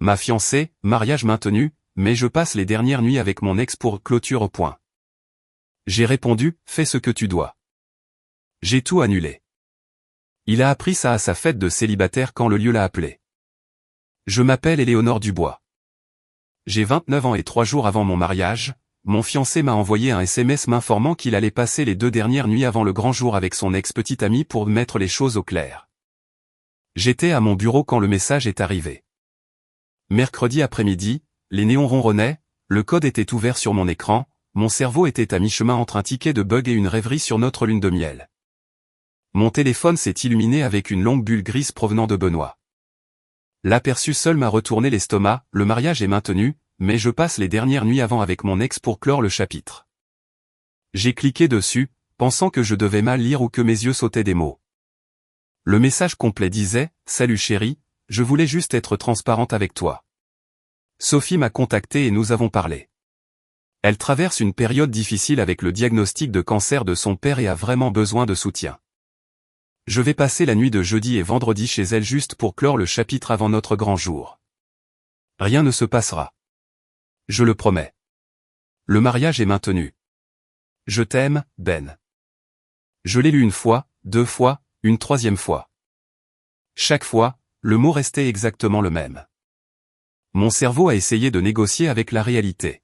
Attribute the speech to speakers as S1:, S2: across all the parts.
S1: Ma fiancée, mariage maintenu, mais je passe les dernières nuits avec mon ex pour clôture au point. J'ai répondu, fais ce que tu dois. J'ai tout annulé. Il a appris ça à sa fête de célibataire quand le lieu l'a appelé. Je m'appelle Éléonore Dubois. J'ai 29 ans et 3 jours avant mon mariage, mon fiancé m'a envoyé un SMS m'informant qu'il allait passer les 2 dernières nuits avant le grand jour avec son ex-petite amie pour mettre les choses au clair. J'étais à mon bureau quand le message est arrivé. Mercredi après-midi, les néons ronronnaient, le code était ouvert sur mon écran, mon cerveau était à mi-chemin entre un ticket de bug et une rêverie sur notre lune de miel. Mon téléphone s'est illuminé avec une longue bulle grise provenant de Benoît. L'aperçu seul m'a retourné l'estomac, le mariage est maintenu, mais je passe les dernières nuits avant avec mon ex pour clore le chapitre. J'ai cliqué dessus, pensant que je devais mal lire ou que mes yeux sautaient des mots. Le message complet disait « Salut chérie, je voulais juste être transparente avec toi. Sophie m'a contacté et nous avons parlé. Elle traverse une période difficile avec le diagnostic de cancer de son père et a vraiment besoin de soutien. Je vais passer la nuit de jeudi et vendredi chez elle juste pour clore le chapitre avant notre grand jour. Rien ne se passera. Je le promets. Le mariage est maintenu. Je t'aime, Ben. Je l'ai lu 1 fois, 2 fois, une 3e fois. Chaque fois, le mot restait exactement le même. Mon cerveau a essayé de négocier avec la réalité.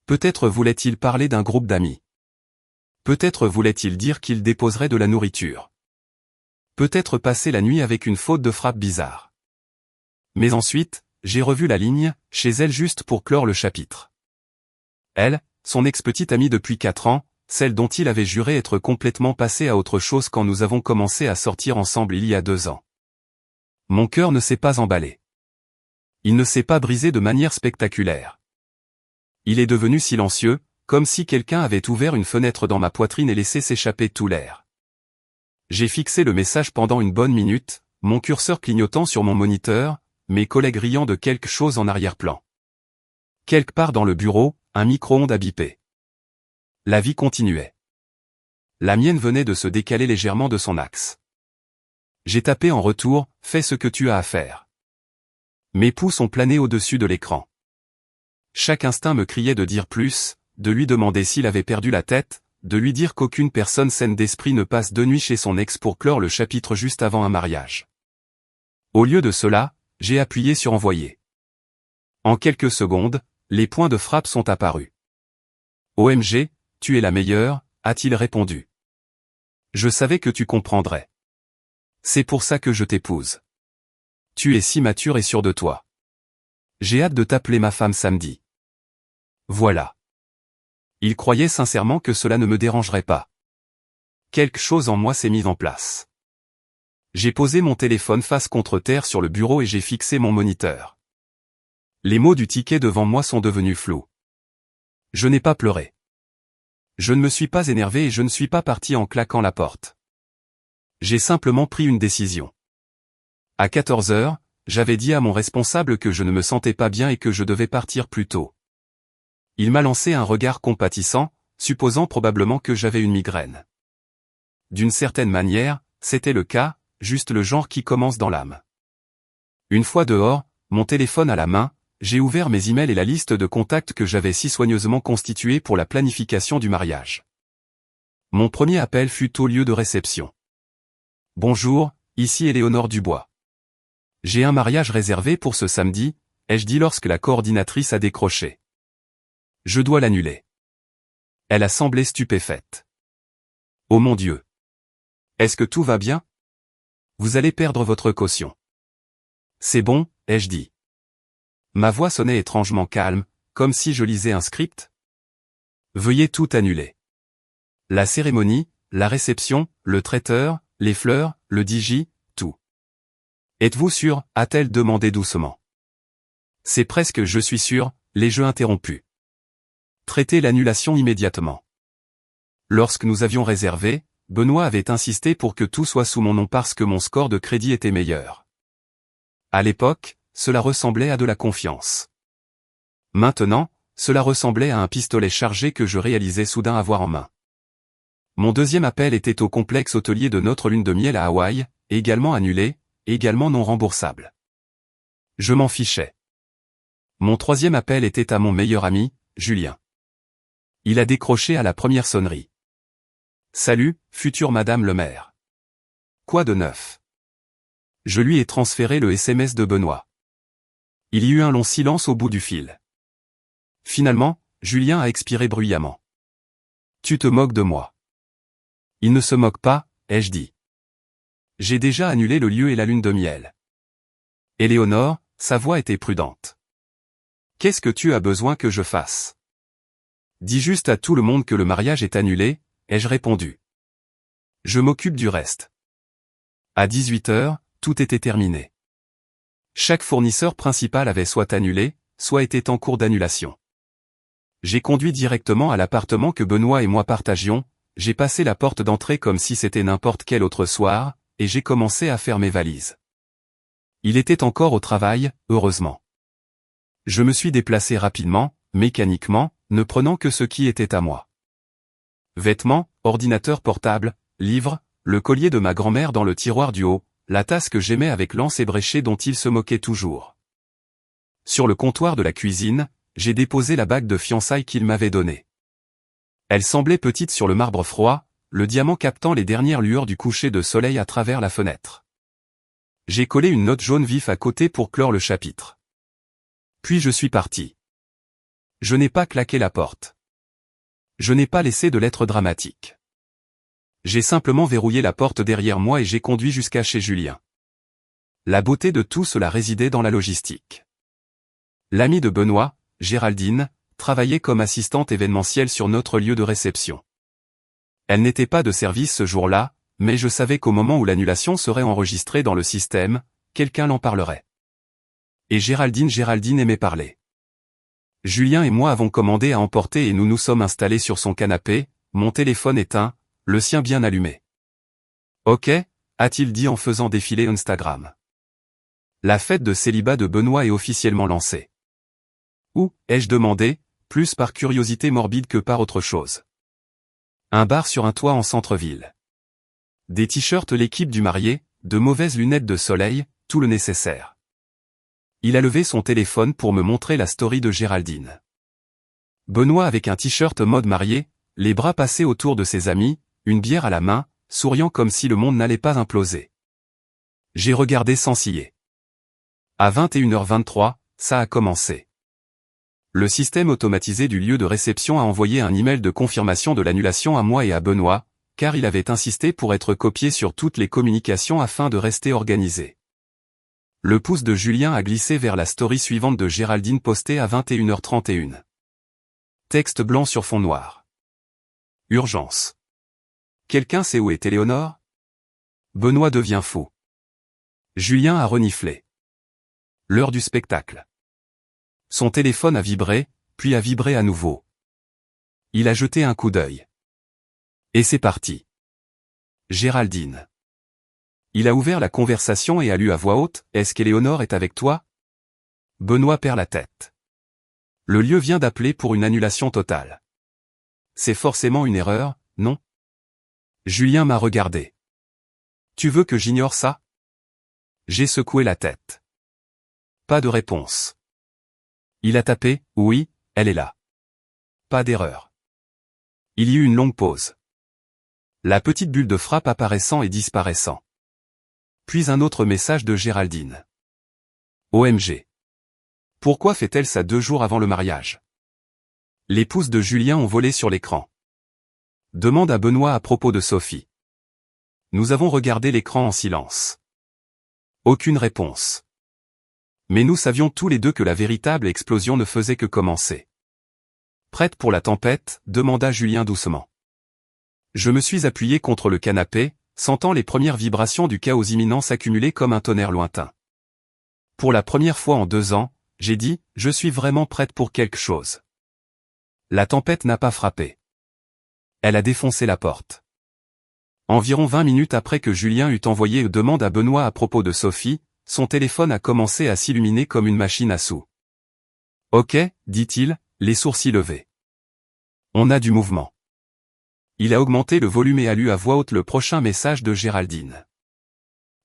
S1: Peut-être voulait-il parler d'un groupe d'amis. Peut-être voulait-il dire qu'il déposerait de la nourriture. Peut-être passer la nuit avec une faute de frappe bizarre. Mais ensuite, j'ai revu la ligne, chez elle juste pour clore le chapitre. Elle, son ex-petite amie depuis 4 ans, celle dont il avait juré être complètement passé à autre chose quand nous avons commencé à sortir ensemble il y a 2 ans. Mon cœur ne s'est pas emballé. Il ne s'est pas brisé de manière spectaculaire. Il est devenu silencieux, comme si quelqu'un avait ouvert une fenêtre dans ma poitrine et laissé s'échapper tout l'air. J'ai fixé le message pendant une bonne minute, mon curseur clignotant sur mon moniteur, mes collègues riant de quelque chose en arrière-plan. Quelque part dans le bureau, un micro-ondes a bipé. La vie continuait. La mienne venait de se décaler légèrement de son axe. J'ai tapé en retour, fais ce que tu as à faire. Mes pouces ont plané au-dessus de l'écran. Chaque instinct me criait de dire plus, de lui demander s'il avait perdu la tête, de lui dire qu'aucune personne saine d'esprit ne passe 2 nuits chez son ex pour clore le chapitre juste avant un mariage. Au lieu de cela, j'ai appuyé sur envoyer. En quelques secondes, les points de frappe sont apparus. OMG, tu es la meilleure, a-t-il répondu. Je savais que tu comprendrais. C'est pour ça que je t'épouse. Tu es si mature et sûre de toi. J'ai hâte de t'appeler ma femme samedi. Voilà. Il croyait sincèrement que cela ne me dérangerait pas. Quelque chose en moi s'est mis en place. J'ai posé mon téléphone face contre terre sur le bureau et j'ai fixé mon moniteur. Les mots du ticket devant moi sont devenus flous. Je n'ai pas pleuré. Je ne me suis pas énervé et je ne suis pas parti en claquant la porte. J'ai simplement pris une décision. À 14 heures, j'avais dit à mon responsable que je ne me sentais pas bien et que je devais partir plus tôt. Il m'a lancé un regard compatissant, supposant probablement que j'avais une migraine. D'une certaine manière, c'était le cas, juste le genre qui commence dans l'âme. Une fois dehors, mon téléphone à la main, j'ai ouvert mes emails et la liste de contacts que j'avais si soigneusement constituée pour la planification du mariage. Mon premier appel fut au lieu de réception. Bonjour, ici Éléonore Dubois. J'ai un mariage réservé pour ce samedi, ai-je dit lorsque la coordinatrice a décroché. Je dois l'annuler. Elle a semblé stupéfaite. Oh mon Dieu. Est-ce que tout va bien? Vous allez perdre votre caution. C'est bon, ai-je dit. Ma voix sonnait étrangement calme, comme si je lisais un script. Veuillez tout annuler. La cérémonie, la réception, le traiteur, les fleurs, le DJ, tout. Êtes-vous sûr, a-t-elle demandé doucement. C'est presque je suis sûr, les jeux interrompus. Traitez l'annulation immédiatement. Lorsque nous avions réservé, Benoît avait insisté pour que tout soit sous mon nom parce que mon score de crédit était meilleur. À l'époque, cela ressemblait à de la confiance. Maintenant, cela ressemblait à un pistolet chargé que je réalisais soudain avoir en main. Mon deuxième appel était au complexe hôtelier de notre lune de miel à Hawaï, également annulé, également non remboursable. Je m'en fichais. Mon troisième appel était à mon meilleur ami, Julien. Il a décroché à la première sonnerie. Salut, future Madame le maire. Quoi de neuf? Je lui ai transféré le SMS de Benoît. Il y eut un long silence au bout du fil. Finalement, Julien a expiré bruyamment. Tu te moques de moi. Il ne se moque pas, ai-je dit. J'ai déjà annulé le lieu et la lune de miel. Éléonore, sa voix était prudente. Qu'est-ce que tu as besoin que je fasse? Dis juste à tout le monde que le mariage est annulé, ai-je répondu. Je m'occupe du reste. À 18h, tout était terminé. Chaque fournisseur principal avait soit annulé, soit était en cours d'annulation. J'ai conduit directement à l'appartement que Benoît et moi partagions, j'ai passé la porte d'entrée comme si c'était n'importe quel autre soir, et j'ai commencé à faire mes valises. Il était encore au travail, heureusement. Je me suis déplacé rapidement, mécaniquement, ne prenant que ce qui était à moi. Vêtements, ordinateur portable, livres, le collier de ma grand-mère dans le tiroir du haut, la tasse que j'aimais avec l'anse ébréchée dont il se moquait toujours. Sur le comptoir de la cuisine, j'ai déposé la bague de fiançailles qu'il m'avait donnée. Elle semblait petite sur le marbre froid, le diamant captant les dernières lueurs du coucher de soleil à travers la fenêtre. J'ai collé une note jaune vif à côté pour clore le chapitre. Puis je suis parti. Je n'ai pas claqué la porte. Je n'ai pas laissé de lettre dramatique. J'ai simplement verrouillé la porte derrière moi et j'ai conduit jusqu'à chez Julien. La beauté de tout cela résidait dans la logistique. L'amie de Benoît, Géraldine, travaillait comme assistante événementielle sur notre lieu de réception. Elle n'était pas de service ce jour-là, mais je savais qu'au moment où l'annulation serait enregistrée dans le système, quelqu'un l'en parlerait. Et Géraldine aimait parler. Julien et moi avons commandé à emporter et nous nous sommes installés sur son canapé, mon téléphone éteint, le sien bien allumé. Ok, a-t-il dit en faisant défiler Instagram. La fête de célibat de Benoît est officiellement lancée. Où, ai-je demandé, plus par curiosité morbide que par autre chose. Un bar sur un toit en centre-ville. Des t-shirts l'équipe du marié, de mauvaises lunettes de soleil, tout le nécessaire. Il a levé son téléphone pour me montrer la story de Géraldine. Benoît avec un t-shirt mode marié, les bras passés autour de ses amis, une bière à la main, souriant comme si le monde n'allait pas imploser. J'ai regardé sans ciller. À 21h23, ça a commencé. Le système automatisé du lieu de réception a envoyé un email de confirmation de l'annulation à moi et à Benoît, car il avait insisté pour être copié sur toutes les communications afin de rester organisé. Le pouce de Julien a glissé vers la story suivante de Géraldine postée à 21h31. Texte blanc sur fond noir. Urgence. Quelqu'un sait où est Éléonore? Benoît devient fou. Julien a reniflé. L'heure du spectacle. Son téléphone a vibré, puis a vibré à nouveau. Il a jeté un coup d'œil. Et c'est parti. Géraldine. Il a ouvert la conversation et a lu à voix haute, « Est-ce qu'Éléonore est avec toi ?» Benoît perd la tête. Le lieu vient d'appeler pour une annulation totale. C'est forcément une erreur, non? Julien m'a regardé. Tu veux que j'ignore ça? J'ai secoué la tête. Pas de réponse. Il a tapé, oui, elle est là. Pas d'erreur. Il y eut une longue pause. La petite bulle de frappe apparaissant et disparaissant. Puis un autre message de Géraldine. OMG. Pourquoi fait-elle ça 2 jours avant le mariage? Les pouces de Julien ont volé sur l'écran. Demande à Benoît à propos de Sophie. Nous avons regardé l'écran en silence. Aucune réponse. Mais nous savions tous les deux que la véritable explosion ne faisait que commencer. Prête pour la tempête? Demanda Julien doucement. Je me suis appuyé contre le canapé, sentant les premières vibrations du chaos imminent s'accumuler comme un tonnerre lointain. Pour la première fois en 2 ans, j'ai dit, je suis vraiment prête pour quelque chose. La tempête n'a pas frappé. Elle a défoncé la porte. Environ 20 minutes après que Julien eut envoyé une demande à Benoît à propos de Sophie, son téléphone a commencé à s'illuminer comme une machine à sous. Ok, dit-il, les sourcils levés. On a du mouvement. Il a augmenté le volume et a lu à voix haute le prochain message de Géraldine.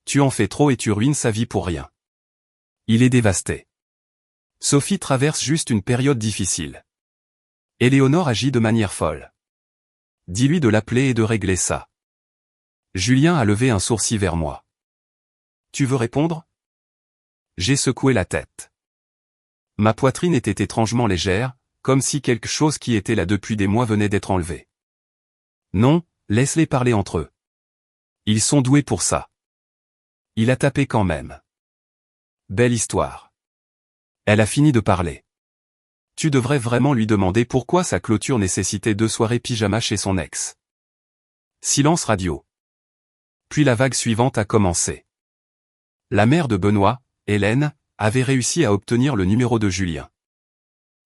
S1: Tu en fais trop et tu ruines sa vie pour rien. Il est dévasté. Sophie traverse juste une période difficile. Éléonore agit de manière folle. Dis-lui de l'appeler et de régler ça. Julien a levé un sourcil vers moi. Tu veux répondre? J'ai secoué la tête. Ma poitrine était étrangement légère, comme si quelque chose qui était là depuis des mois venait d'être enlevé. Non, laisse-les parler entre eux. Ils sont doués pour ça. Il a tapé quand même. Belle histoire. Elle a fini de parler. Tu devrais vraiment lui demander pourquoi sa clôture nécessitait 2 soirées pyjama chez son ex. Silence radio. Puis la vague suivante a commencé. La mère de Benoît, Hélène, avait réussi à obtenir le numéro de Julien.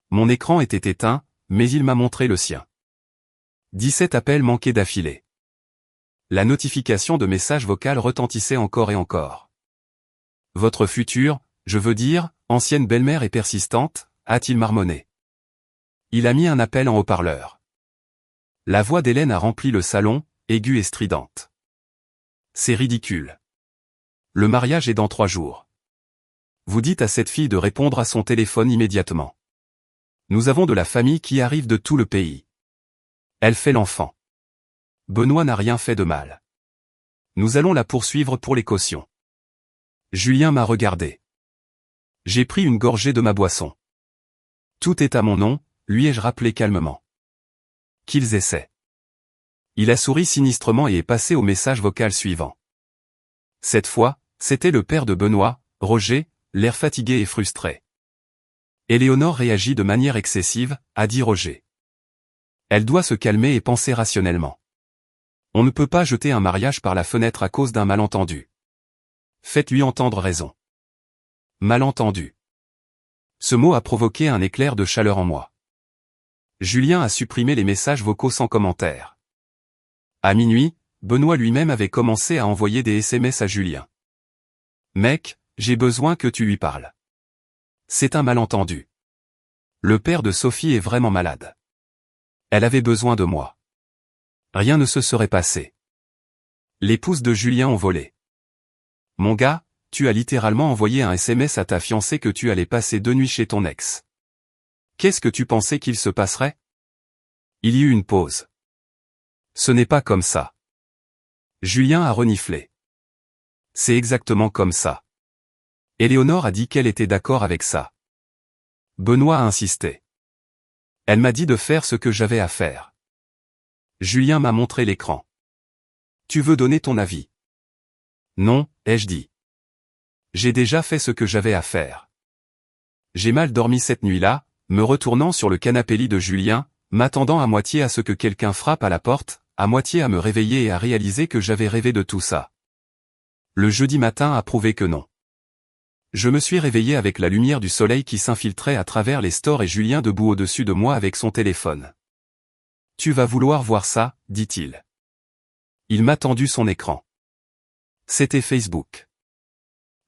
S1: Mon écran était éteint, mais il m'a montré le sien. 17 appels manqués d'affilée. La notification de message vocal retentissait encore et encore. Votre future, je veux dire, ancienne belle-mère est persistante, a-t-il marmonné. Il a mis un appel en haut-parleur. La voix d'Hélène a rempli le salon, aiguë et stridente. C'est ridicule. Le mariage est dans 3 jours. Vous dites à cette fille de répondre à son téléphone immédiatement. Nous avons de la famille qui arrive de tout le pays. Elle fait l'enfant. Benoît n'a rien fait de mal. Nous allons la poursuivre pour les cautions. Julien m'a regardé. J'ai pris une gorgée de ma boisson. Tout est à mon nom, lui ai-je rappelé calmement. Qu'ils essaient. Il a souri sinistrement et est passé au message vocal suivant. Cette fois, c'était le père de Benoît, Roger, l'air fatigué et frustré. Éléonore réagit de manière excessive, a dit Roger. Elle doit se calmer et penser rationnellement. On ne peut pas jeter un mariage par la fenêtre à cause d'un malentendu. Faites-lui entendre raison. Malentendu. Ce mot a provoqué un éclair de chaleur en moi. Julien a supprimé les messages vocaux sans commentaire. À minuit, Benoît lui-même avait commencé à envoyer des SMS à Julien. Mec, j'ai besoin que tu lui parles. C'est un malentendu. Le père de Sophie est vraiment malade. Elle avait besoin de moi. Rien ne se serait passé. Les pouces de Julien ont volé. Mon gars, tu as littéralement envoyé un SMS à ta fiancée que tu allais passer 2 nuits chez ton ex. Qu'est-ce que tu pensais qu'il se passerait? Il y eut une pause. Ce n'est pas comme ça. Julien a reniflé. C'est exactement comme ça. Éléonore a dit qu'elle était d'accord avec ça. Benoît a insisté. Elle m'a dit de faire ce que j'avais à faire. Julien m'a montré l'écran. Tu veux donner ton avis? Non, ai-je dit. J'ai déjà fait ce que j'avais à faire. J'ai mal dormi cette nuit-là, me retournant sur le canapé-lit de Julien, m'attendant à moitié à ce que quelqu'un frappe à la porte, à moitié à me réveiller et à réaliser que j'avais rêvé de tout ça. Le jeudi matin a prouvé que non. Je me suis réveillé avec la lumière du soleil qui s'infiltrait à travers les stores et Julien debout au-dessus de moi avec son téléphone. Tu vas vouloir voir ça, dit-il. Il m'a tendu son écran. C'était Facebook.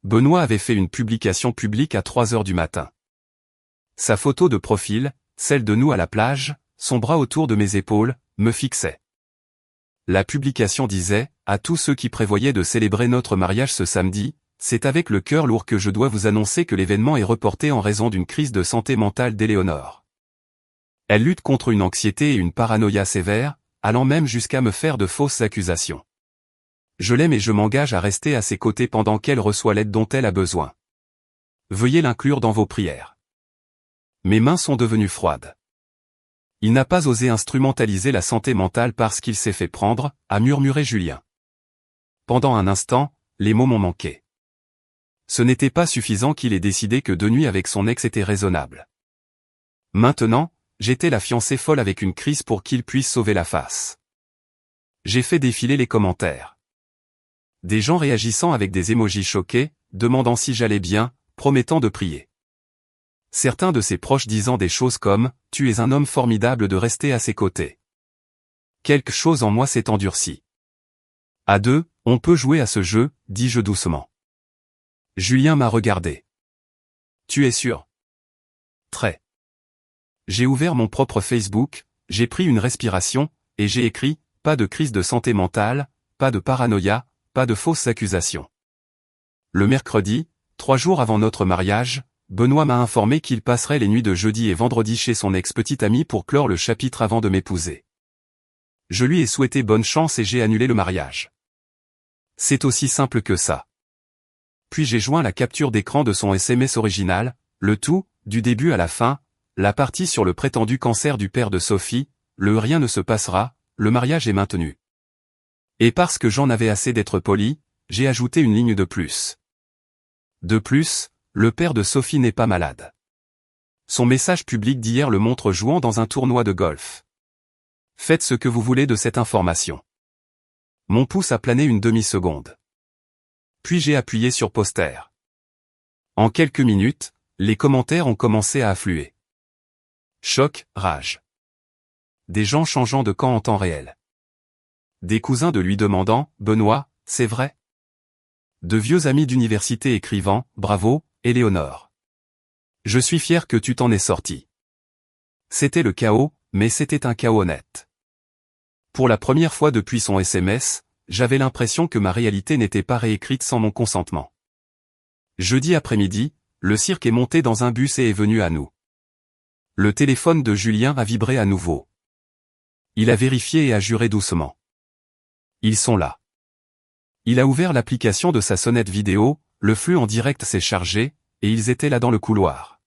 S1: Benoît avait fait une publication publique à 3 heures du matin. Sa photo de profil, celle de nous à la plage, son bras autour de mes épaules, me fixait. La publication disait, à tous ceux qui prévoyaient de célébrer notre mariage ce samedi, c'est avec le cœur lourd que je dois vous annoncer que l'événement est reporté en raison d'une crise de santé mentale d'Éléonore. Elle lutte contre une anxiété et une paranoïa sévère, allant même jusqu'à me faire de fausses accusations. Je l'aime et je m'engage à rester à ses côtés pendant qu'elle reçoit l'aide dont elle a besoin. Veuillez l'inclure dans vos prières. Mes mains sont devenues froides. Il n'a pas osé instrumentaliser la santé mentale parce qu'il s'est fait prendre, a murmuré Julien. Pendant un instant, les mots m'ont manqué. Ce n'était pas suffisant qu'il ait décidé que 2 nuits avec son ex était raisonnable. Maintenant, j'étais la fiancée folle avec une crise pour qu'il puisse sauver la face. J'ai fait défiler les commentaires. Des gens réagissant avec des émojis choqués, demandant si j'allais bien, promettant de prier. Certains de ses proches disant des choses comme « Tu es un homme formidable de rester à ses côtés ». Quelque chose en moi s'est endurci. À 2, on peut jouer à ce jeu, dis-je doucement. Julien m'a regardé. Tu es sûr? Très. J'ai ouvert mon propre Facebook, j'ai pris une respiration, et j'ai écrit « Pas de crise de santé mentale, pas de paranoïa, pas de fausses accusations ». Le mercredi, 3 jours avant notre mariage, Benoît m'a informé qu'il passerait les nuits de jeudi et vendredi chez son ex-petite amie pour clore le chapitre avant de m'épouser. Je lui ai souhaité bonne chance et j'ai annulé le mariage. C'est aussi simple que ça. Puis j'ai joint la capture d'écran de son SMS original, le tout, du début à la fin, la partie sur le prétendu cancer du père de Sophie, le rien ne se passera, le mariage est maintenu. Et parce que j'en avais assez d'être poli, j'ai ajouté une ligne de plus. De plus, le père de Sophie n'est pas malade. Son message public d'hier le montre jouant dans un tournoi de golf. Faites ce que vous voulez de cette information. Mon pouce a plané une demi-seconde. Puis j'ai appuyé sur poster. En quelques minutes, les commentaires ont commencé à affluer. Choc, rage. Des gens changeant de camp en temps réel. Des cousins de lui demandant « Benoît, c'est vrai ?» De vieux amis d'université écrivant « Bravo, Éléonore. Je suis fier que tu t'en es sorti. » C'était le chaos, mais c'était un chaos honnête. Pour la première fois depuis son SMS, j'avais l'impression que ma réalité n'était pas réécrite sans mon consentement. Jeudi après-midi, le cirque est monté dans un bus et est venu à nous. Le téléphone de Julien a vibré à nouveau. Il a vérifié et a juré doucement. Ils sont là. Il a ouvert l'application de sa sonnette vidéo, le flux en direct s'est chargé, et ils étaient là dans le couloir.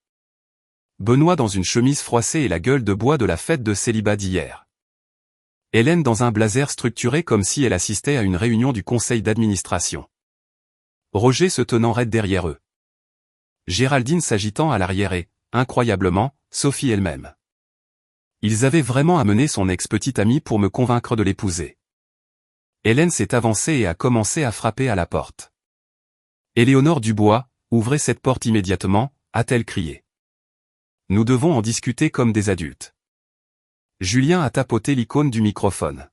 S1: Benoît dans une chemise froissée et la gueule de bois de la fête de célibat d'hier. Hélène dans un blazer structuré comme si elle assistait à une réunion du conseil d'administration. Roger se tenant raide derrière eux. Géraldine s'agitant à l'arrière et, incroyablement, Sophie elle-même. Ils avaient vraiment amené son ex-petite amie pour me convaincre de l'épouser. Hélène s'est avancée et a commencé à frapper à la porte. « Éléonore Dubois, ouvrez cette porte immédiatement », a-t-elle crié. « Nous devons en discuter comme des adultes. » Julien a tapoté l'icône du microphone.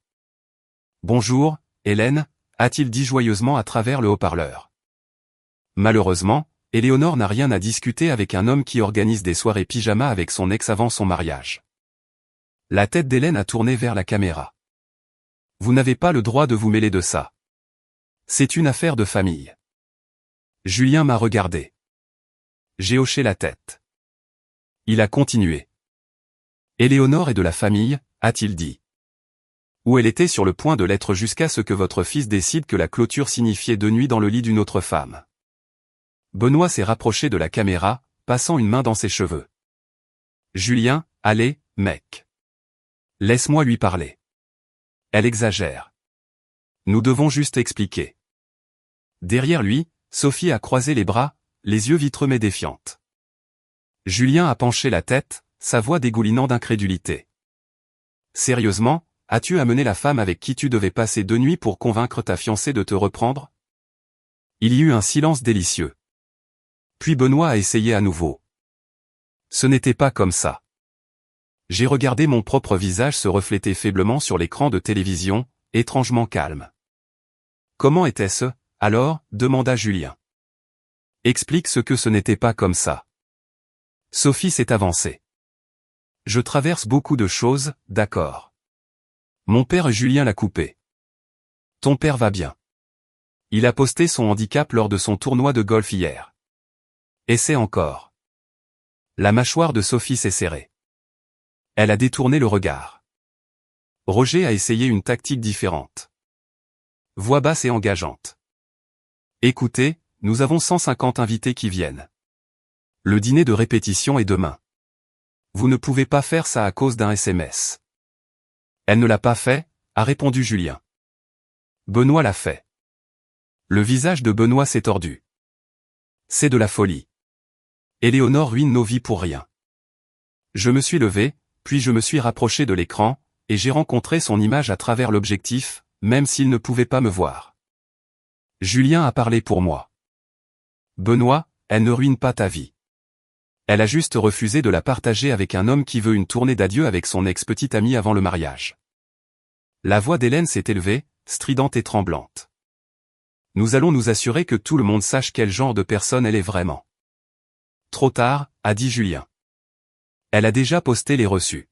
S1: « Bonjour, Hélène », a-t-il dit joyeusement à travers le haut-parleur. Malheureusement, Éléonore n'a rien à discuter avec un homme qui organise des soirées pyjama avec son ex avant son mariage. La tête d'Hélène a tourné vers la caméra. Vous n'avez pas le droit de vous mêler de ça. C'est une affaire de famille. Julien m'a regardé. J'ai hoché la tête. Il a continué. Éléonore est de la famille, a-t-il dit. Où elle était sur le point de l'être jusqu'à ce que votre fils décide que la clôture signifiait 2 nuits dans le lit d'une autre femme. Benoît s'est rapproché de la caméra, passant une main dans ses cheveux. Julien, allez, mec. Laisse-moi lui parler. Elle exagère. Nous devons juste expliquer. Derrière lui, Sophie a croisé les bras, les yeux vitreux mais défiante. Julien a penché la tête, sa voix dégoulinant d'incrédulité. Sérieusement, as-tu amené la femme avec qui tu devais passer 2 nuits pour convaincre ta fiancée de te reprendre? Il y eut un silence délicieux. Puis Benoît a essayé à nouveau. Ce n'était pas comme ça. J'ai regardé mon propre visage se refléter faiblement sur l'écran de télévision, étrangement calme. Comment était-ce, alors, demanda Julien. Explique ce que ce n'était pas comme ça. Sophie s'est avancée. Je traverse beaucoup de choses, d'accord. Mon père Julien l'a coupé. Ton père va bien. Il a posté son handicap lors de son tournoi de golf hier. Essaie encore. La mâchoire de Sophie s'est serrée. Elle a détourné le regard. Roger a essayé une tactique différente. Voix basse et engageante. Écoutez, nous avons 150 invités qui viennent. Le dîner de répétition est demain. Vous ne pouvez pas faire ça à cause d'un SMS. Elle ne l'a pas fait, a répondu Julien. Benoît l'a fait. Le visage de Benoît s'est tordu. C'est de la folie. Éléonore ruine nos vies pour rien. Je me suis levé, puis je me suis rapproché de l'écran, et j'ai rencontré son image à travers l'objectif, même s'il ne pouvait pas me voir. Julien a parlé pour moi. Benoît, elle ne ruine pas ta vie. Elle a juste refusé de la partager avec un homme qui veut une tournée d'adieu avec son ex-petite amie avant le mariage. La voix d'Hélène s'est élevée, stridente et tremblante. Nous allons nous assurer que tout le monde sache quel genre de personne elle est vraiment. Trop tard, a dit Julien. Elle a déjà posté les reçus.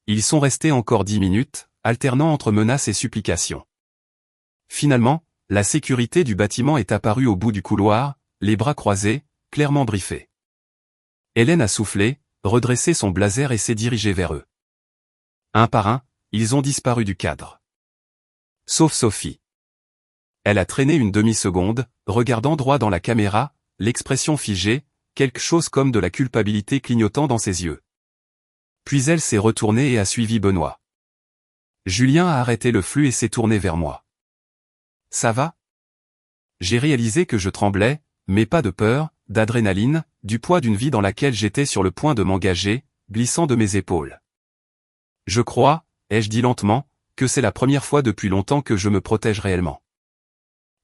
S1: Ils sont restés encore 10 minutes, alternant entre menaces et supplications. Finalement, la sécurité du bâtiment est apparue au bout du couloir, les bras croisés, clairement briefés. Hélène a soufflé, redressé son blazer et s'est dirigée vers eux. Un par un, ils ont disparu du cadre. Sauf Sophie. Elle a traîné une demi-seconde, regardant droit dans la caméra, l'expression figée, quelque chose comme de la culpabilité clignotant dans ses yeux. Puis elle s'est retournée et a suivi Benoît. Julien a arrêté le flux et s'est tourné vers moi. « Ça va ?» J'ai réalisé que je tremblais, mais pas de peur, d'adrénaline, du poids d'une vie dans laquelle j'étais sur le point de m'engager, glissant de mes épaules. « Je crois, ai-je dit lentement, que c'est la première fois depuis longtemps que je me protège réellement. »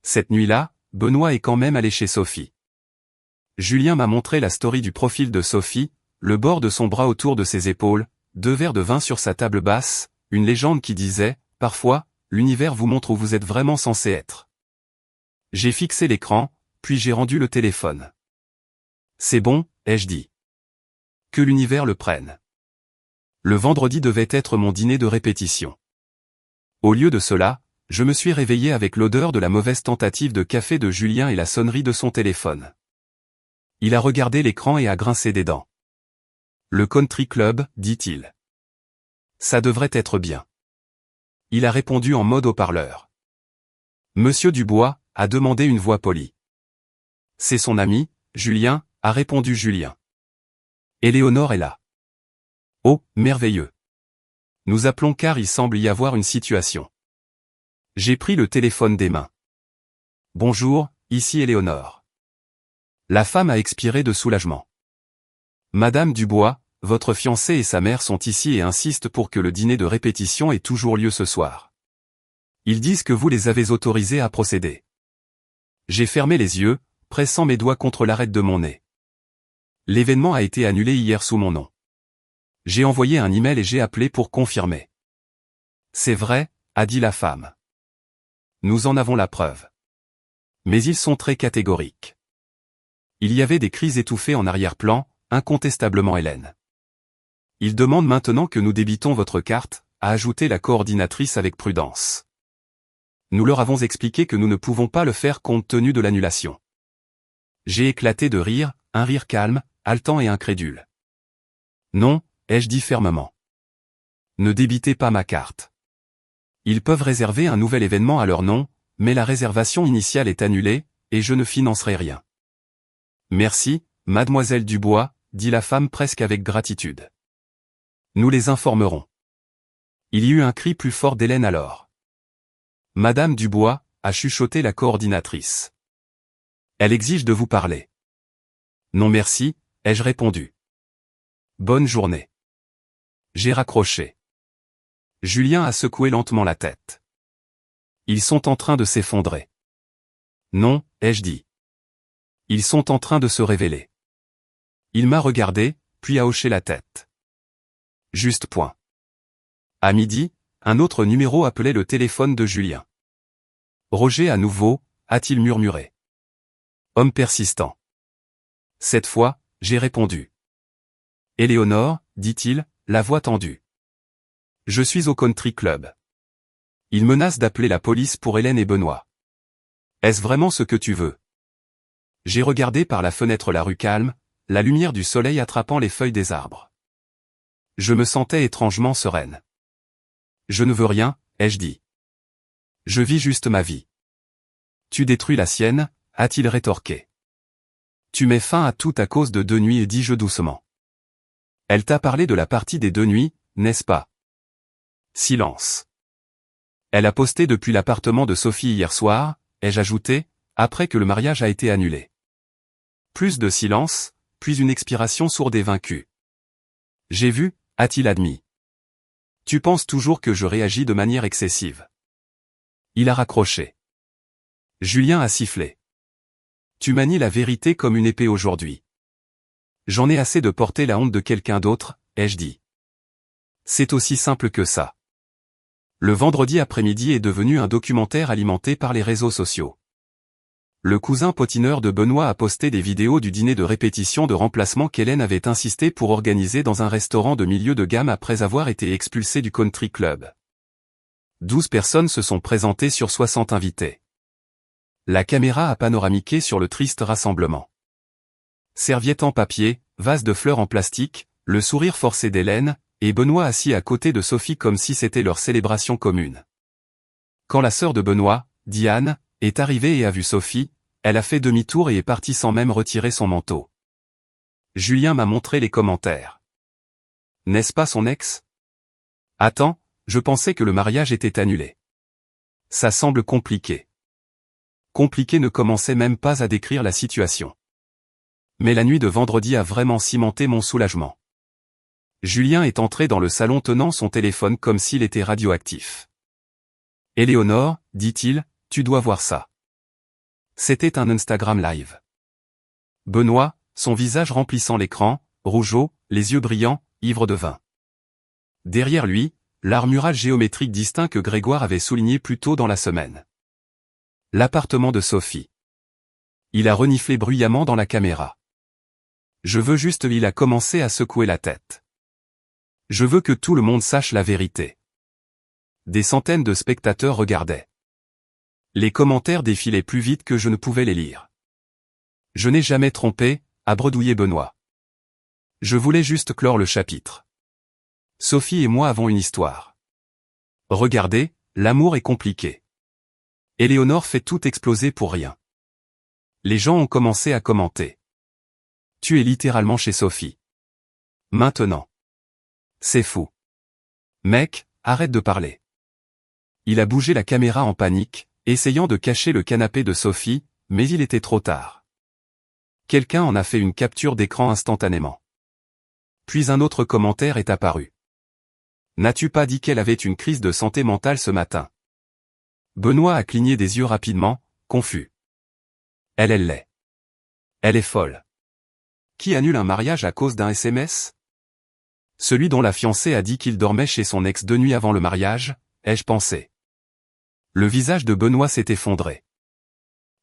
S1: Cette nuit-là, Benoît est quand même allé chez Sophie. Julien m'a montré la story du profil de Sophie, le bord de son bras autour de ses épaules, 2 verres de vin sur sa table basse, une légende qui disait « Parfois, l'univers vous montre où vous êtes vraiment censé être. » J'ai fixé l'écran, puis j'ai rendu le téléphone. « C'est bon, ai-je dit. Que l'univers le prenne. » Le vendredi devait être mon dîner de répétition. Au lieu de cela, je me suis réveillé avec l'odeur de la mauvaise tentative de café de Julien et la sonnerie de son téléphone. Il a regardé l'écran et a grincé des dents. « Le country club, dit-il. Ça devrait être bien. » Il a répondu en mode haut-parleur. « Monsieur Dubois » a demandé une voix polie. « C'est son ami, Julien » a répondu Julien. « Éléonore est là. »« Oh, merveilleux. Nous appelons car il semble y avoir une situation. » J'ai pris le téléphone des mains. « Bonjour, ici Éléonore. » La femme a expiré de soulagement. « Madame Dubois, votre fiancé et sa mère sont ici et insistent pour que le dîner de répétition ait toujours lieu ce soir. Ils disent que vous les avez autorisés à procéder. » J'ai fermé les yeux, pressant mes doigts contre l'arête de mon nez. L'événement a été annulé hier sous mon nom. J'ai envoyé un email et j'ai appelé pour confirmer. « C'est vrai » a dit la femme. « Nous en avons la preuve. » Mais ils sont très catégoriques. Il y avait des cris étouffés en arrière-plan, incontestablement Hélène. « Ils demandent maintenant que nous débitons votre carte » a ajouté la coordinatrice avec prudence. Nous leur avons expliqué que nous ne pouvons pas le faire compte tenu de l'annulation. J'ai éclaté de rire, un rire calme, haletant et incrédule. « Non » ai-je dit fermement. « Ne débitez pas ma carte. Ils peuvent réserver un nouvel événement à leur nom, mais la réservation initiale est annulée, et je ne financerai rien. » « Merci, mademoiselle Dubois » dit la femme presque avec gratitude. « Nous les informerons. » Il y eut un cri plus fort d'Hélène alors. « Madame Dubois » a chuchoté la coordinatrice. « Elle exige de vous parler. »« Non merci » ai-je répondu. « Bonne journée. » J'ai raccroché. Julien a secoué lentement la tête. « Ils sont en train de s'effondrer. »« Non » ai-je dit. « Ils sont en train de se révéler. » Il m'a regardé, puis a hoché la tête. Juste point. À midi, un autre numéro appelait le téléphone de Julien. « Roger à nouveau » a-t-il murmuré. Homme persistant. Cette fois, j'ai répondu. « Éléonore » dit-il, la voix tendue. « Je suis au country club. Il menace d'appeler la police pour Hélène et Benoît. Est-ce vraiment ce que tu veux ?» J'ai regardé par la fenêtre la rue calme, la lumière du soleil attrapant les feuilles des arbres. Je me sentais étrangement sereine. « Je ne veux rien » ai-je dit. « Je vis juste ma vie. »« Tu détruis la sienne » a-t-il rétorqué. « Tu mets fin à tout à cause de 2 nuits » dis-je doucement. « Elle t'a parlé de la partie des 2 nuits, n'est-ce pas ?» Silence. « Elle a posté depuis l'appartement de Sophie hier soir » ai-je ajouté, après que le mariage a été annulé. Plus de silence, puis une expiration sourde et vaincue. « J'ai vu » a-t-il admis. « Tu penses toujours que je réagis de manière excessive. » Il a raccroché. Julien a sifflé. « Tu manies la vérité comme une épée aujourd'hui. »« J'en ai assez de porter la honte de quelqu'un d'autre » ai-je dit. « C'est aussi simple que ça. » Le vendredi après-midi est devenu un documentaire alimenté par les réseaux sociaux. Le cousin potineur de Benoît a posté des vidéos du dîner de répétition de remplacement qu'Hélène avait insisté pour organiser dans un restaurant de milieu de gamme après avoir été expulsée du country club. 12 personnes se sont présentées sur 60 invités. la caméra a panoramiqué sur le triste rassemblement. Serviette en papier, vase de fleurs en plastique, le sourire forcé d'Hélène, et Benoît assis à côté de Sophie comme si c'était leur célébration commune. Quand la sœur de Benoît, Diane, est arrivée et a vu Sophie, elle a fait demi-tour et est partie sans même retirer son manteau. Julien m'a montré les commentaires. N'est-ce pas son ex? Attends, je pensais que le mariage était annulé. Ça semble compliqué. Compliqué ne commençait même pas à décrire la situation. Mais la nuit de vendredi a vraiment cimenté mon soulagement. Julien est entré dans le salon tenant son téléphone comme s'il était radioactif. « Éléonore, dit-il, tu dois voir ça. » C'était un Instagram live. Benoît, son visage remplissant l'écran, rougeaud, les yeux brillants, ivre de vin. Derrière lui, l'armural géométrique distinct que Grégoire avait souligné plus tôt dans la semaine. L'appartement de Sophie. Il a reniflé bruyamment dans la caméra. Je veux juste, il a commencé à secouer la tête. Je veux que tout le monde sache la vérité. Des centaines de spectateurs regardaient. Les commentaires défilaient plus vite que je ne pouvais les lire. Je n'ai jamais trompé, a bredouillé Benoît. Je voulais juste clore le chapitre. Sophie et moi avons une histoire. Regardez, l'amour est compliqué. Éléonore fait tout exploser pour rien. Les gens ont commencé à commenter. Tu es littéralement chez Sophie. Maintenant. C'est fou. Mec, arrête de parler. Il a bougé la caméra en panique, essayant de cacher le canapé de Sophie, mais il était trop tard. Quelqu'un en a fait une capture d'écran instantanément. Puis un autre commentaire est apparu. N'as-tu pas dit qu'elle avait une crise de santé mentale ce matin? Benoît a cligné des yeux rapidement, confus. Elle l'est. Elle est folle. Qui annule un mariage à cause d'un SMS? Celui dont la fiancée a dit qu'il dormait chez son ex 2 nuits avant le mariage, ai-je pensé. Le visage de Benoît s'est effondré.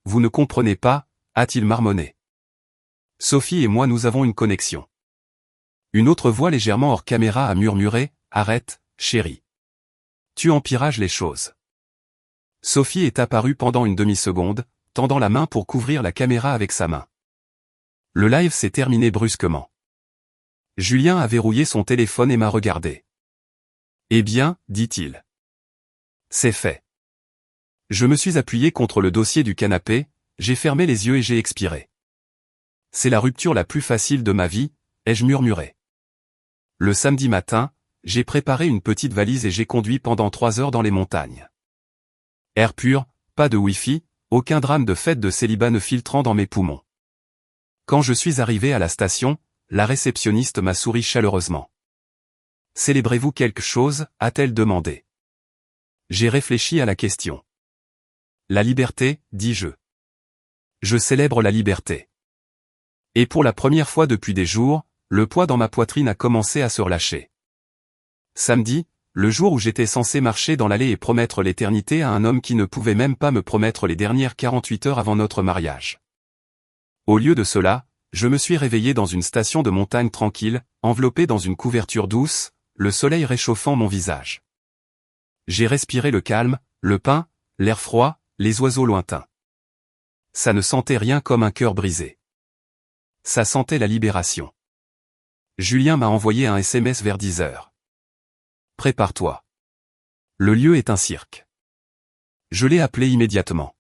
S1: Vous ne comprenez pas, a-t-il marmonné. Sophie et moi nous avons une connexion. Une autre voix légèrement hors caméra a murmuré, arrête, chérie. Tu empirages les choses. Sophie est apparue pendant une demi-seconde, tendant la main pour couvrir la caméra avec sa main. Le live s'est terminé brusquement. Julien a verrouillé son téléphone et m'a regardé. Eh bien, dit-il. C'est fait. Je me suis appuyé contre le dossier du canapé, j'ai fermé les yeux et j'ai expiré. C'est la rupture la plus facile de ma vie, ai-je murmuré. Le samedi matin, j'ai préparé une petite valise et j'ai conduit pendant 3 heures dans les montagnes. Air pur, pas de Wi-Fi, aucun drame de fête de célibat ne filtrant dans mes poumons. Quand je suis arrivé à la station, la réceptionniste m'a souri chaleureusement. « Célébrez-vous quelque chose ?» a-t-elle demandé. J'ai réfléchi à la question. La liberté, dis-je. Je célèbre la liberté. Et pour la première fois depuis des jours, le poids dans ma poitrine a commencé à se relâcher. Samedi, le jour où j'étais censé marcher dans l'allée et promettre l'éternité à un homme qui ne pouvait même pas me promettre les dernières 48 heures avant notre mariage. Au lieu de cela, je me suis réveillé dans une station de montagne tranquille, enveloppé dans une couverture douce, le soleil réchauffant mon visage. J'ai respiré le calme, le pain, l'air froid, les oiseaux lointains. Ça ne sentait rien comme un cœur brisé. Ça sentait la libération. Julien m'a envoyé un SMS vers 10 heures. Prépare-toi. Le lieu est un cirque. Je l'ai appelé immédiatement.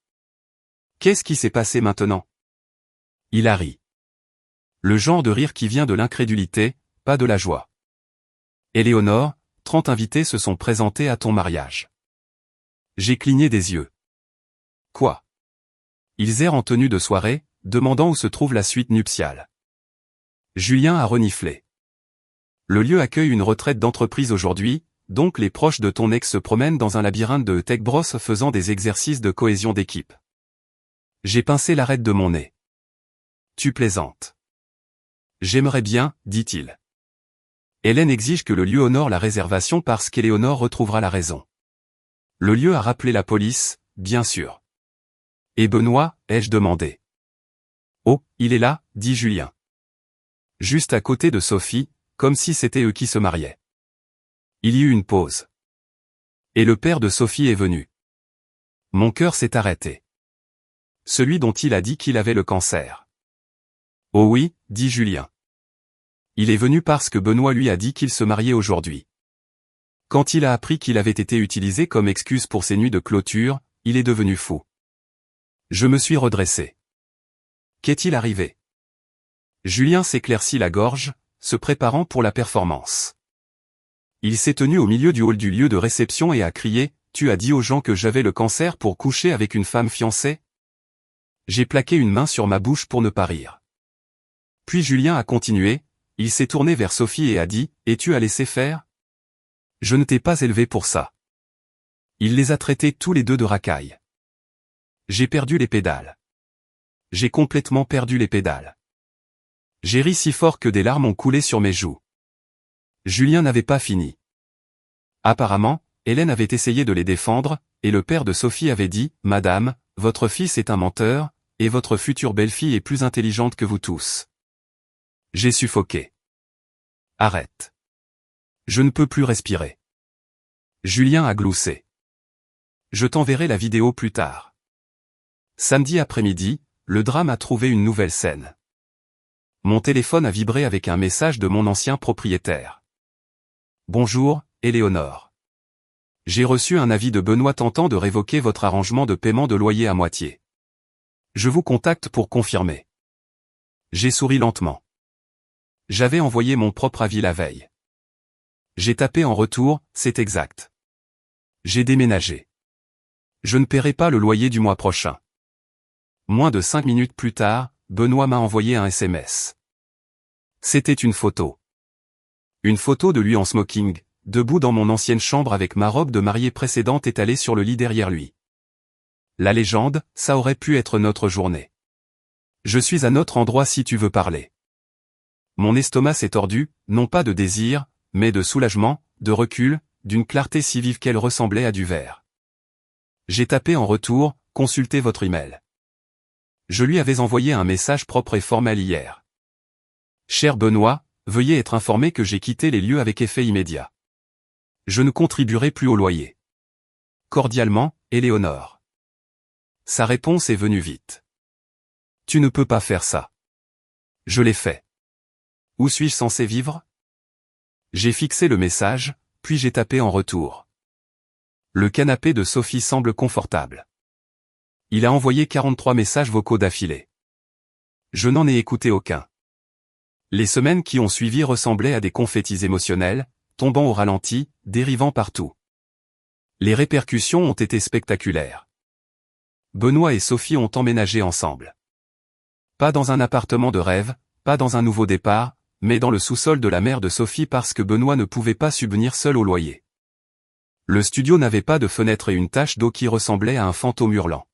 S1: Qu'est-ce qui s'est passé maintenant? Il a ri. Le genre de rire qui vient de l'incrédulité, pas de la joie. Éléonore, 30 invités se sont présentés à ton mariage. J'ai cligné des yeux. Quoi? Ils errent en tenue de soirée, demandant où se trouve la suite nuptiale. Julien a reniflé. Le lieu accueille une retraite d'entreprise aujourd'hui, donc les proches de ton ex se promènent dans un labyrinthe de tech bros faisant des exercices de cohésion d'équipe. J'ai pincé l'arête de mon nez. Tu plaisantes. J'aimerais bien, dit-il. Hélène exige que le lieu honore la réservation parce qu'Éléonore retrouvera la raison. Le lieu a rappelé la police, bien sûr. Et Benoît, ai-je demandé. Oh, il est là, dit Julien. Juste à côté de Sophie, comme si c'était eux qui se mariaient. Il y eut une pause. Et le père de Sophie est venu. Mon cœur s'est arrêté. Celui dont il a dit qu'il avait le cancer. Oh oui, dit Julien. Il est venu parce que Benoît lui a dit qu'il se mariait aujourd'hui. Quand il a appris qu'il avait été utilisé comme excuse pour ses nuits de clôture, il est devenu fou. Je me suis redressé. Qu'est-il arrivé? Julien s'éclaircit la gorge, se préparant pour la performance. Il s'est tenu au milieu du hall du lieu de réception et a crié « Tu as dit aux gens que j'avais le cancer pour coucher avec une femme fiancée ?» J'ai plaqué une main sur ma bouche pour ne pas rire. Puis Julien a continué, il s'est tourné vers Sophie et a dit « Et tu as laissé faire ? Je ne t'ai pas élevé pour ça. » Il les a traités tous les deux de racailles. J'ai perdu les pédales. J'ai complètement perdu les pédales. J'ai ri si fort que des larmes ont coulé sur mes joues. Julien n'avait pas fini. Apparemment, Hélène avait essayé de les défendre, et le père de Sophie avait dit « Madame, votre fils est un menteur, et votre future belle-fille est plus intelligente que vous tous. » J'ai suffoqué. Arrête. Je ne peux plus respirer. Julien a gloussé. Je t'enverrai la vidéo plus tard. Samedi après-midi, le drame a trouvé une nouvelle scène. Mon téléphone a vibré avec un message de mon ancien propriétaire. Bonjour, Éléonore. J'ai reçu un avis de Benoît tentant de révoquer votre arrangement de paiement de loyer à moitié. Je vous contacte pour confirmer. J'ai souri lentement. J'avais envoyé mon propre avis la veille. J'ai tapé en retour, c'est exact. J'ai déménagé. Je ne paierai pas le loyer du mois prochain. Moins de 5 minutes plus tard, Benoît m'a envoyé un SMS. C'était une photo. Une photo de lui en smoking, debout dans mon ancienne chambre avec ma robe de mariée précédente étalée sur le lit derrière lui. La légende, ça aurait pu être notre journée. Je suis à notre endroit si tu veux parler. Mon estomac s'est tordu, non pas de désir, mais de soulagement, de recul, d'une clarté si vive qu'elle ressemblait à du verre. J'ai tapé en retour, consultez votre email. Je lui avais envoyé un message propre et formel hier. Cher Benoît, veuillez être informé que j'ai quitté les lieux avec effet immédiat. Je ne contribuerai plus au loyer. Cordialement, Éléonore. Sa réponse est venue vite. Tu ne peux pas faire ça. Je l'ai fait. Où suis-je censé vivre? J'ai fixé le message, puis j'ai tapé en retour. Le canapé de Sophie semble confortable. Il a envoyé 43 messages vocaux d'affilée. Je n'en ai écouté aucun. Les semaines qui ont suivi ressemblaient à des confettis émotionnels, tombant au ralenti, dérivant partout. Les répercussions ont été spectaculaires. Benoît et Sophie ont emménagé ensemble. Pas dans un appartement de rêve, pas dans un nouveau départ, mais dans le sous-sol de la mère de Sophie parce que Benoît ne pouvait pas subvenir seul au loyer. Le studio n'avait pas de fenêtre et une tache d'eau qui ressemblait à un fantôme hurlant.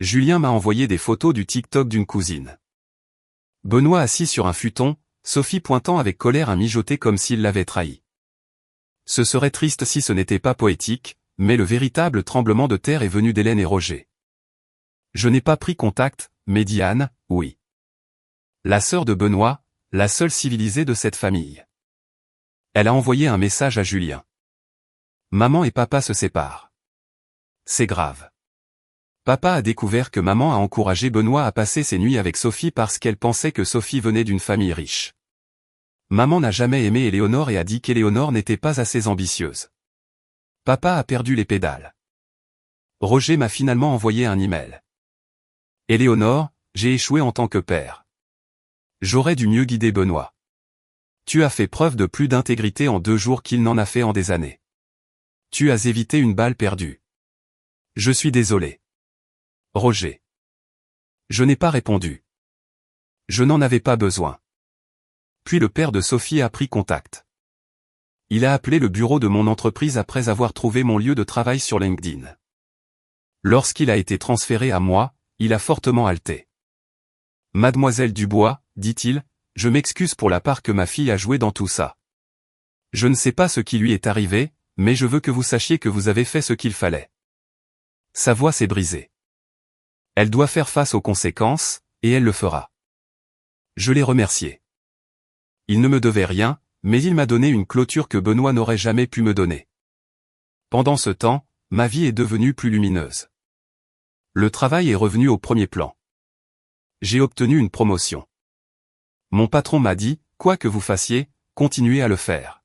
S1: Julien m'a envoyé des photos du TikTok d'une cousine. Benoît assis sur un futon, Sophie pointant avec colère un mijoté comme s'il l'avait trahi. Ce serait triste si ce n'était pas poétique, mais le véritable tremblement de terre est venu d'Hélène et Roger. Je n'ai pas pris contact, mais Diane, oui. La sœur de Benoît, la seule civilisée de cette famille. Elle a envoyé un message à Julien. Maman et papa se séparent. C'est grave. Papa a découvert que maman a encouragé Benoît à passer ses nuits avec Sophie parce qu'elle pensait que Sophie venait d'une famille riche. Maman n'a jamais aimé Éléonore et a dit qu'Éléonore n'était pas assez ambitieuse. Papa a perdu les pédales. Roger m'a finalement envoyé un email. Éléonore, j'ai échoué en tant que père. J'aurais dû mieux guider Benoît. Tu as fait preuve de plus d'intégrité en 2 jours qu'il n'en a fait en des années. Tu as évité une balle perdue. Je suis désolé. Roger. Je n'ai pas répondu. Je n'en avais pas besoin. Puis le père de Sophie a pris contact. Il a appelé le bureau de mon entreprise après avoir trouvé mon lieu de travail sur LinkedIn. Lorsqu'il a été transféré à moi, il a fortement halté. Mademoiselle Dubois, dit-il, je m'excuse pour la part que ma fille a jouée dans tout ça. Je ne sais pas ce qui lui est arrivé, mais je veux que vous sachiez que vous avez fait ce qu'il fallait. Sa voix s'est brisée. Elle doit faire face aux conséquences, et elle le fera. Je l'ai remercié. Il ne me devait rien, mais il m'a donné une clôture que Benoît n'aurait jamais pu me donner. Pendant ce temps, ma vie est devenue plus lumineuse. Le travail est revenu au premier plan. J'ai obtenu une promotion. Mon patron m'a dit, quoi que vous fassiez, continuez à le faire.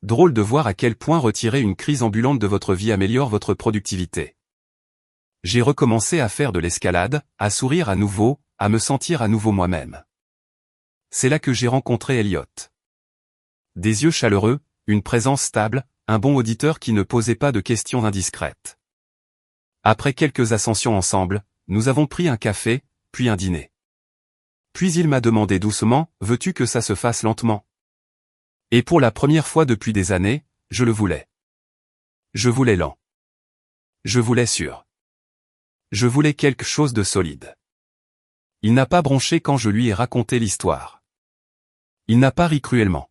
S1: Drôle de voir à quel point retirer une crise ambulante de votre vie améliore votre productivité. J'ai recommencé à faire de l'escalade, à sourire à nouveau, à me sentir à nouveau moi-même. C'est là que j'ai rencontré Elliot. Des yeux chaleureux, une présence stable, un bon auditeur qui ne posait pas de questions indiscrètes. Après quelques ascensions ensemble, nous avons pris un café, puis un dîner. Puis il m'a demandé doucement, veux-tu que ça se fasse lentement? Et pour la première fois depuis des années, je le voulais. Je voulais lent. Je voulais sûr. Je voulais quelque chose de solide. Il n'a pas bronché quand je lui ai raconté l'histoire. Il n'a pas ri cruellement.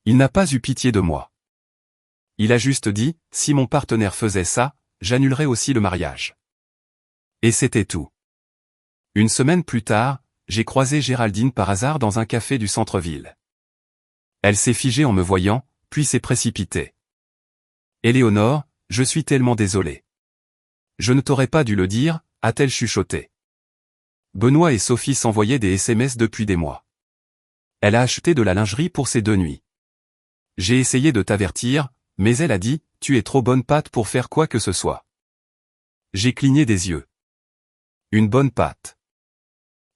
S1: Il n'a pas eu pitié de moi. Il a juste dit, si mon partenaire faisait ça, j'annulerais aussi le mariage. Et c'était tout. Une semaine plus tard, j'ai croisé Géraldine par hasard dans un café du centre-ville. Elle s'est figée en me voyant, puis s'est précipitée. Éléonore, je suis tellement désolé. Je ne t'aurais pas dû le dire, a-t-elle chuchoté. Benoît et Sophie s'envoyaient des SMS depuis des mois. Elle a acheté de la lingerie pour ces 2 nuits. J'ai essayé de t'avertir, mais elle a dit, tu es trop bonne pâte pour faire quoi que ce soit. J'ai cligné des yeux. Une bonne pâte.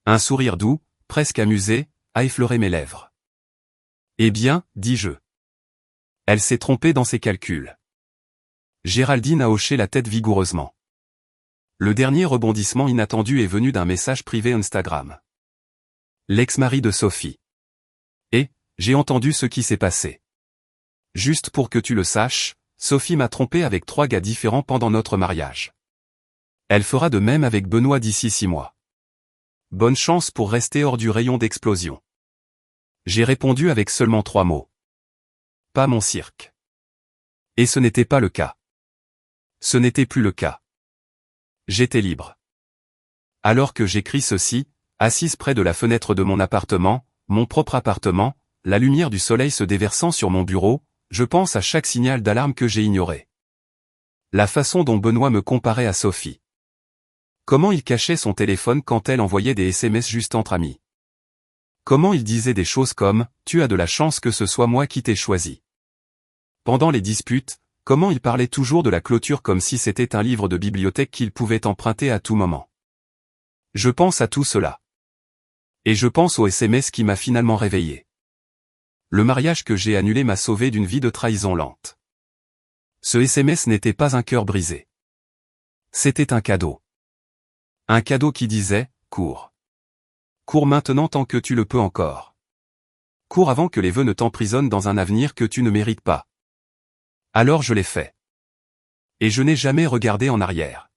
S1: Un sourire doux, presque amusé, a effleuré mes lèvres. Eh bien, dis-je. Elle s'est trompée dans ses calculs. Géraldine a hoché la tête vigoureusement. Le dernier rebondissement inattendu est venu d'un message privé Instagram. L'ex-mari de Sophie. Et, j'ai entendu ce qui s'est passé. Juste pour que tu le saches, Sophie m'a trompé avec 3 gars différents pendant notre mariage. Elle fera de même avec Benoît d'ici 6 mois. Bonne chance pour rester hors du rayon d'explosion. J'ai répondu avec seulement 3 mots. Pas mon cirque. Et ce n'était pas le cas. Ce n'était plus le cas. J'étais libre. Alors que j'écris ceci, assise près de la fenêtre de mon appartement, mon propre appartement, la lumière du soleil se déversant sur mon bureau, je pense à chaque signal d'alarme que j'ai ignoré. La façon dont Benoît me comparait à Sophie. Comment il cachait son téléphone quand elle envoyait des SMS juste entre amis. Comment il disait des choses comme « Tu as de la chance que ce soit moi qui t'ai choisi ». Pendant les disputes, comment il parlait toujours de la clôture comme si c'était un livre de bibliothèque qu'il pouvait emprunter à tout moment. Je pense à tout cela. Et je pense au SMS qui m'a finalement réveillé. Le mariage que j'ai annulé m'a sauvé d'une vie de trahison lente. Ce SMS n'était pas un cœur brisé. C'était un cadeau. Un cadeau qui disait « Cours. Cours maintenant tant que tu le peux encore. Cours avant que les vœux ne t'emprisonnent dans un avenir que tu ne mérites pas. » Alors je l'ai fait. Et je n'ai jamais regardé en arrière.